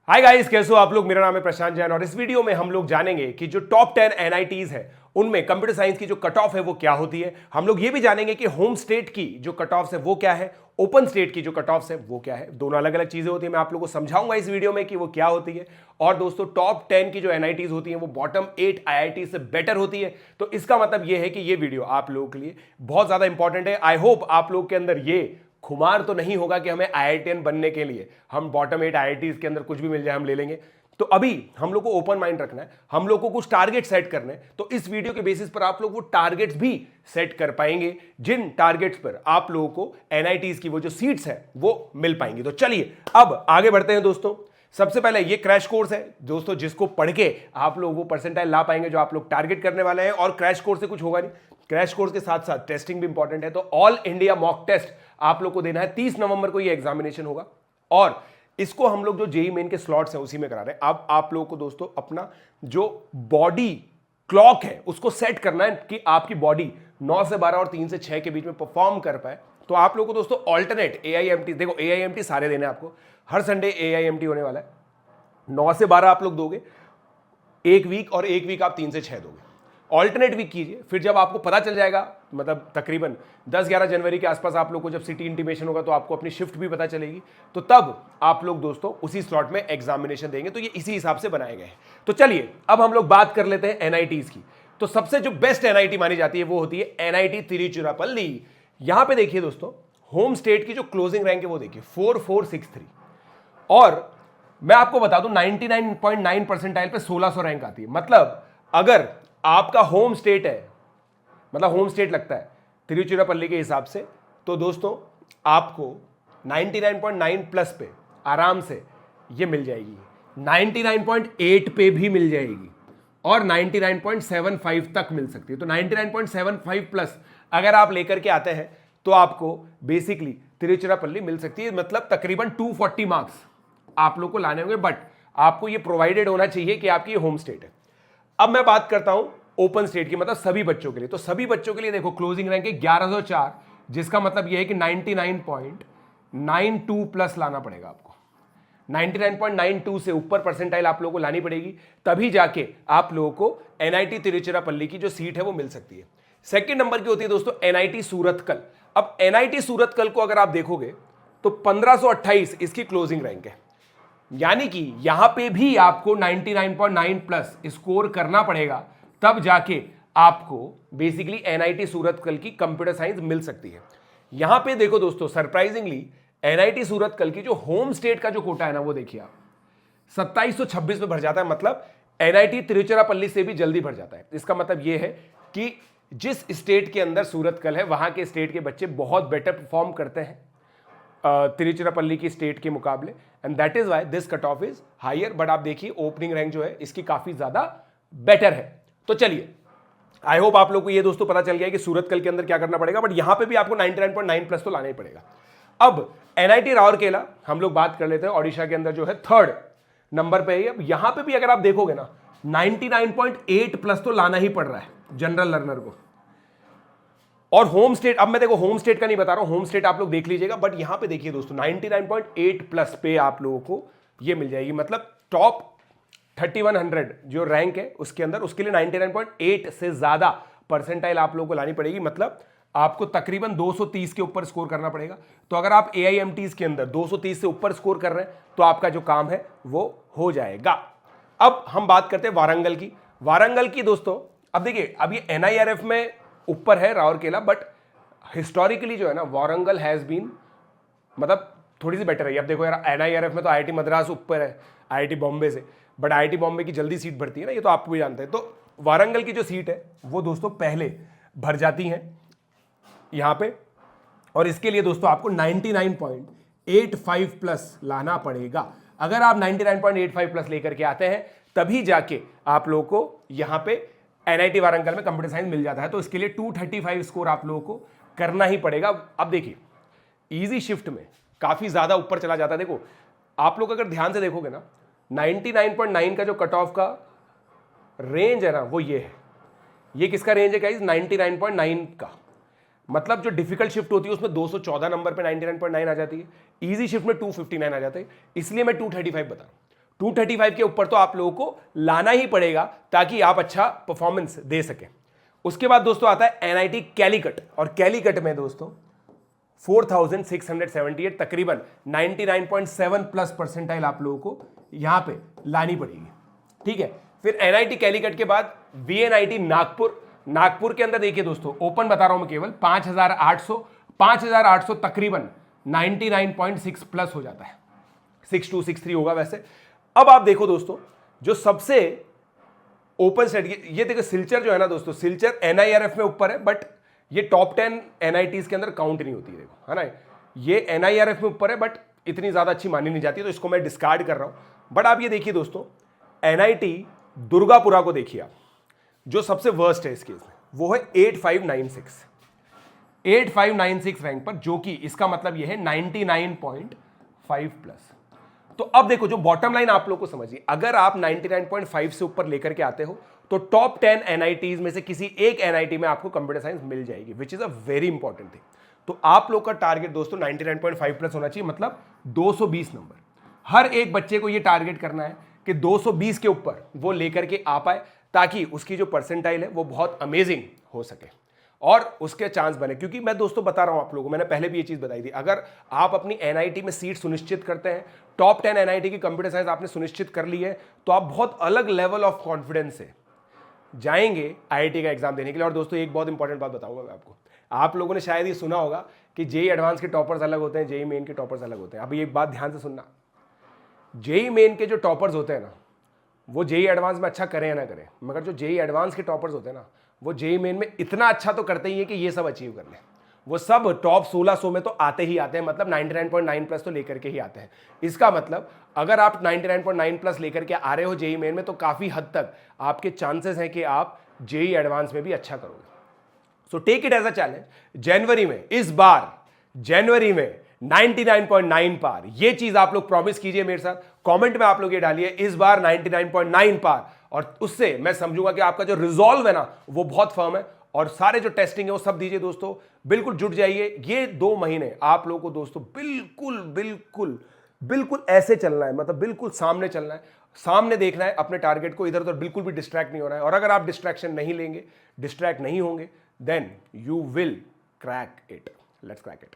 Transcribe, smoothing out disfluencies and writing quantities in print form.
Hi guys, कैसे हो आप लोग। मेरा नाम है प्रशांत जैन और इस वीडियो में हम लोग जानेंगे कि जो टॉप 10 एनआईटीज है उनमें कंप्यूटर साइंस की जो कट ऑफ है वो क्या होती है। हम लोग ये भी जानेंगे कि होम स्टेट की जो कट ऑफ है वो क्या है, ओपन स्टेट की जो कट ऑफ है वो क्या है। दोनों अलग अलग चीजें होती है, मैं आप लोगों को समझाऊंगा इस वीडियो में कि वो क्या होती है। और दोस्तों, टॉप 10 की जो एनआईटीज होती है वो बॉटम 8 आईआईटी से बेटर होती है। तो इसका मतलब ये है कि ये वीडियो आप लोगों के लिए बहुत ज्यादा इंपॉर्टेंट है। आई होप आप लोग के अंदर ये खुमार तो नहीं होगा कि हमें आईआईटीएन बनने के लिए हम बॉटम 8 आईआईटीज के अंदर कुछ भी मिल जाए हम ले लेंगे। तो अभी हम लोग को ओपन माइंड रखना है, हम लोग को कुछ टारगेट सेट करने हैं। तो इस वीडियो के बेसिस पर आप लोग वो टारगेट्स भी सेट कर पाएंगे जिन टारगेट्स पर आप लोगों को एनआईटीज की वो जो सीट्स है वो मिल पाएंगी। तो चलिए अब आगे बढ़ते हैं दोस्तों। सबसे पहले ये क्रैश कोर्स है दोस्तों, जिसको पढ़ के आप लोग वो परसेंटाइल ला पाएंगे जो आप लोग टारगेट करने वाले हैं। और क्रैश कोर्स से कुछ होगा नहीं, क्रैश कोर्स के साथ साथ टेस्टिंग भी इंपॉर्टेंट है। तो ऑल इंडिया मॉक टेस्ट आप लोग को देना है। 30 नवंबर को ये एग्जामिनेशन होगा और इसको हम लोग जो जेई मेन के स्लॉट्स हैं उसी में करा रहे हैं। अब आप लोगों को दोस्तों अपना जो बॉडी क्लॉक है उसको सेट करना है कि आपकी बॉडी 9 से 12 और 3 से 6 के बीच में परफॉर्म कर पाए। तो आप लोगों को दोस्तों ऑल्टरनेट एआईएमटी, देखो एआईएमटी सारे देने आपको, हर संडे एआईएमटी होने वाला है। 9 से 12 आप लोग दोगे एक वीक और एक वीक आप 3 से 6 दोगे। ऑल्टरनेट वीक कीजिए, फिर जब आपको पता चल जाएगा मतलब तकरीबन 10-11 जनवरी के आसपास आप लोग को जब सिटी इंटीमेशन होगा तो आपको अपनी शिफ्ट भी पता चलेगी। तो तब आप लोग दोस्तों उसी स्लॉट में एग्जामिनेशन देंगे। तो ये इसी हिसाब से बनाए गए हैं। तो चलिए अब हम लोग बात कर लेते हैं एनआईटीज की। तो सबसे जो बेस्ट एनआईटी मानी जाती है वो होती है एनआईटी तिरुचिरापल्ली। यहां पे देखिए दोस्तों, होम स्टेट की जो क्लोजिंग रैंक है वो देखिए 4463। और मैं आपको बता दूं 99.9 परसेंटाइल पे 1600 रैंक आती है। मतलब अगर आपका होम स्टेट है, मतलब होम स्टेट लगता है तिरुचिरापल्ली के हिसाब से, तो दोस्तों आपको 99.9 प्लस पे आराम से ये मिल जाएगी, 99.8 पे भी मिल जाएगी और 99.75 तक मिल सकती है। तो 99.75 प्लस अगर आप लेकर के आते हैं तो आपको बेसिकली तिरुचिरापल्ली मिल सकती है। मतलब तकरीबन 240 मार्क्स आप लोग को लाने होंगे, बट आपको ये प्रोवाइडेड होना चाहिए कि आपकी होम स्टेट है। अब मैं बात करता हूं ओपन स्टेट की, मतलब सभी बच्चों के लिए। तो सभी बच्चों के लिए देखो क्लोजिंग रैंक है 1104, जिसका मतलब यह है कि 99.92 प्लस लाना पड़ेगा आपको। 99.92 से ऊपर परसेंटाइल आप लोगों को लानी पड़ेगी, तभी जाके आप लोगों को एनआईटी तिरुचिरापल्ली की जो सीट है वो मिल सकती है। सेकंड नंबर की होती है दोस्तों एनआईटी सूरतकल। अब एनआईटी सूरतकल को अगर आप देखोगे तो 1528 इसकी क्लोजिंग रैंक है, यानी कि यहां पे भी आपको 99.9 प्लस स्कोर करना पड़ेगा, तब जाके आपको बेसिकली एनआईटी सूरतकल की कंप्यूटर साइंस मिल सकती है। यहां पे देखो दोस्तों, सरप्राइजिंगली एनआईटी सूरतकल की जो होम स्टेट का जो कोटा है ना वो देखिए आप 2726 में भर जाता है। मतलब एनआईटी तिरुचिरापल्ली से भी जल्दी भर जाता है। इसका मतलब यह है कि जिस स्टेट के अंदर सूरतकल है वहां के स्टेट के बच्चे बहुत बेटर परफॉर्म करते हैं तिरुचिरापल्ली की स्टेट के मुकाबले, and that is why this cut off is higher. But आप देखिए ओपनिंग रैंक जो है इसकी काफी ज्यादा बेटर है। तो चलिए, आई होप आप लोग को ये दोस्तों पता चल गया कि सूरतकल के अंदर क्या करना पड़ेगा, बट यहां पे भी आपको 99.9 प्लस तो लाना ही पड़ेगा। अब एनआईटी राउरकेला हम लोग बात कर लेते हैं, ओडिशा के अंदर जो है 3rd नंबर पे है। अब यहां पे भी अगर आप देखोगे ना 99.8 प्लस तो लाना ही पड़ रहा है जनरल लर्नर को। और होम स्टेट, अब मैं देखो होम स्टेट का नहीं बता रहा हूं, होम स्टेट आप लोग देख लीजिएगा, बट यहां पे देखिए दोस्तों 99.8 प्लस पे आप लोगों को ये मिल जाएगी। मतलब टॉप 3100 जो रैंक है उसके अंदर, उसके लिए 99.8 से ज्यादा परसेंटाइल आप लोगों को लानी पड़ेगी। मतलब आपको तकरीबन 230 के ऊपर स्कोर करना पड़ेगा। तो अगर आप एआईएमटीज के अंदर 230 से ऊपर स्कोर कर रहे हैं तो आपका जो काम है वो हो जाएगा। अब हम बात करते हैं वारंगल की। वारंगल की दोस्तों, अब देखिए, अब ये एनआईआरएफ में ऊपर है राउरकेला, बट हिस्टोरिकली जो है ना वारंगल हैज बीन मतलब थोड़ी सी बेटर है। अब देखो यार, एनआईआरएफ में तो आईआईटी मद्रास ऊपर है आईआईटी बॉम्बे से, बट आईआईटी बॉम्बे की जल्दी सीट भरती है ना, ये तो आपको भी जानते हैं। तो वारंगल की जो सीट है वो दोस्तों पहले भर जाती है यहां पे, और इसके लिए दोस्तों आपको 99.85 प्लस लाना पड़ेगा। अगर आप 99.85 प्लस लेकर के आते हैं तभी जाके आप लोगों को यहां पे एनआईटी वारंगल में कंप्यूटर साइंस मिल जाता है। तो इसके लिए 235 स्कोर आप लोगों को करना ही पड़ेगा। अब देखिए इजी शिफ्ट में काफी ज्यादा ऊपर चला जाता है। देखो आप लोग अगर ध्यान से देखोगे ना 99.9 का जो कट ऑफ का रेंज है ना वो ये है। ये किसका रेंज है गाइस? 99.9 का। मतलब जो डिफिकल्ट शिफ्ट होती है उसमें 214 नंबर पे 99.9 आ जाती है, इजी शिफ्ट में 259 आ जाता है। इसलिए मैं 235 बता रहा हूं। 235 के ऊपर तो आप लोगों को लाना ही पड़ेगा ताकि आप अच्छा परफॉर्मेंस दे सकें। उसके बाद दोस्तों आता है एनआईटी कैलीकट, और कैलीकट में दोस्तों 4678 तकरीबन 99.7 प्लस परसेंटाइल आप लोगों को यहां पे लानी पड़ेगी। ठीक है, फिर एनआईटी कैलीकट के बाद वीएनआईटी नागपुर। नागपुर के अंदर देखिए दोस्तों, ओपन बता रहा हूं मैं केवल 5800 तकरीबन 99.6 प्लस हो जाता है, 62 63 होगा वैसे। अब आप देखो दोस्तों, जो सबसे ओपन सेट, ये देखो सिलचर जो है ना दोस्तों, सिलचर एनआईआरएफ में ऊपर है, बट ये टॉप 10 एनआईटीज के अंदर काउंट नहीं होती है, देखो है ना। ये एनआईआरएफ में ऊपर है बट इतनी ज्यादा अच्छी मानी नहीं जाती, तो इसको मैं डिस्कार्ड कर रहा हूं। बट आप ये देखिए दोस्तों, एनआईटी दुर्गापुरा को देखिए आप, जो सबसे वर्स्ट है इस केस में, वो है 8596 रैंक पर, जो कि इसका मतलब ये है 99.5 प्लस। तो अब देखो, जो बॉटम लाइन आप लोग को समझिए, अगर आप 99.5 से ऊपर लेकर के आते हो तो टॉप 10 एनआईटीज में से किसी एक एनआईटी में आपको कंप्यूटर साइंस मिल जाएगी, which is a very important thing. तो आप लोग का टारगेट दोस्तों 99.5 प्लस होना चाहिए, मतलब 220 नंबर। हर एक बच्चे को यह टारगेट करना है कि 220 के ऊपर वो लेकर के आ पाए, ताकि उसकी जो परसेंटाइल है वो बहुत अमेजिंग हो सके और उसके चांस बने। क्योंकि मैं दोस्तों बता रहा हूं आप लोगों को, मैंने पहले भी ये चीज बताई थी, अगर आप अपनी एनआईटी में सीट सुनिश्चित करते हैं, टॉप 10 एनआईटी की कंप्यूटर साइंस आपने सुनिश्चित कर ली है, तो आप बहुत अलग लेवल ऑफ कॉन्फिडेंस से जाएंगे आईआईटी का एग्जाम देने के लिए। और दोस्तों एक बहुत इंपॉर्टेंट बात बताऊंगा मैं आपको, आप लोगों ने शायद ये सुना होगा कि जेई एडवांस के टॉपर्स अलग होते हैं, जेई मेन के टॉपर्स अलग होते हैं। अभी एक बात ध्यान से सुनना, जेई मेन के जो टॉपर्स होते हैं ना, वो जेई एडवांस में अच्छा करें या ना करें, मगर जो जेई एडवांस के टॉपर्स होते हैं ना, वो जेई मेन में इतना अच्छा तो करते ही है कि ये सब अचीव कर लें। वो सब टॉप 1600 में तो आते ही आते हैं, मतलब 99.9 प्लस तो लेकर के ही आते हैं। इसका मतलब अगर आप 99.9 प्लस लेकर के आ रहे हो जेई मेन में, तो काफी हद तक आपके चांसेस हैं कि आप जेई एडवांस में भी अच्छा करोगे। So take it as a challenge. जनवरी में, इस बार जनवरी में 99.9 पार, ये चीज आप लोग प्रॉमिस कीजिए मेरे साथ। कमेंट में आप लोग ये डालिए इस बार 99.9 पार, और उससे मैं समझूंगा कि आपका जो रिजॉल्व है ना वो बहुत फर्म है। और सारे जो टेस्टिंग है वो सब दीजिए दोस्तों, बिल्कुल जुट जाइए। ये 2 महीने आप लोगों को दोस्तों बिल्कुल बिल्कुल बिल्कुल ऐसे चलना है, मतलब बिल्कुल सामने चलना है, सामने देखना है अपने टारगेट को, इधर उधर बिल्कुल भी डिस्ट्रैक्ट नहीं हो रहा है। और अगर आप डिस्ट्रैक्शन नहीं लेंगे, डिस्ट्रैक्ट नहीं होंगे, then you will crack it. Let's crack it.